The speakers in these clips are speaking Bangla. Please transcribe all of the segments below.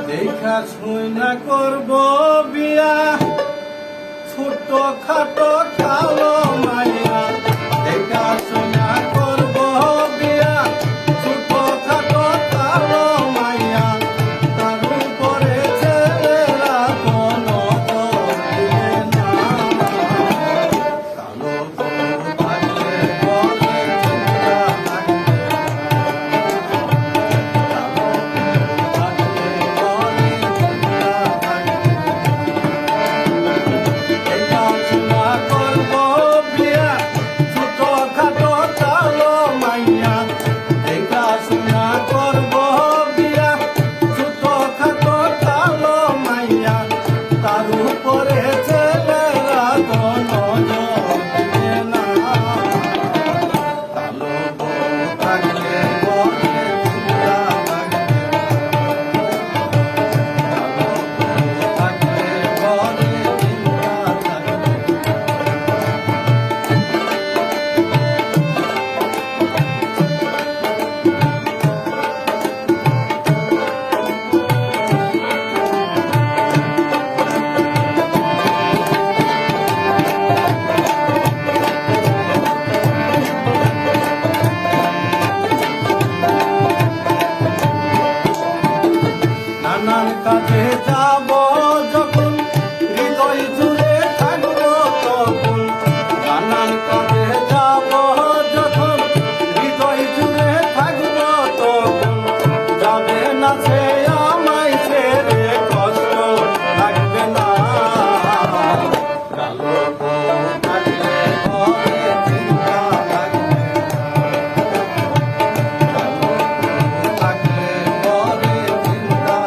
দেখা শুনা করব বিয়া ছোট খাটো কালো মাইয়া দেখা শুনা করব বিয়া ছোট খাটো কালো মাইয়া তার উপরে ছেলেরা কোনো দিবে না কালো থাকলে বলে চিন্তা নানান কাজে যাব যখন হৃদয় জুড়ে থাকবো তখন নানান কাজে যাব যখন হৃদয় জুড়ে থাকবো তখন যাবে না সে আমায় ছেড়ে কষ্ট লাগবে না কালো থাকলে ঘরে চিন্তা লাগবে কালো থাকলে ঘরে চিন্তা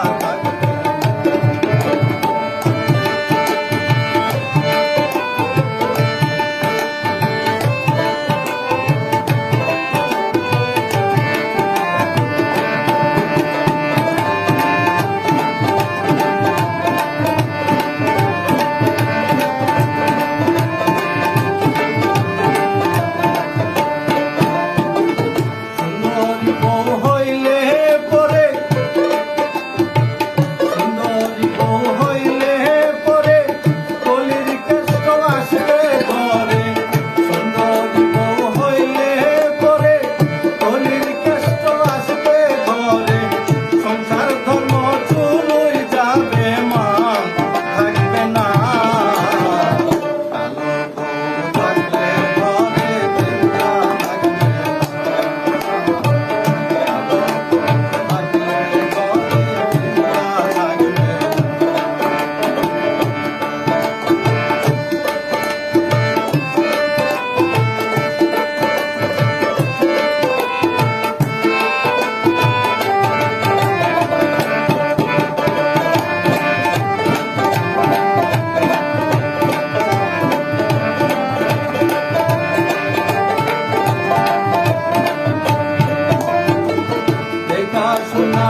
দেখা শোনা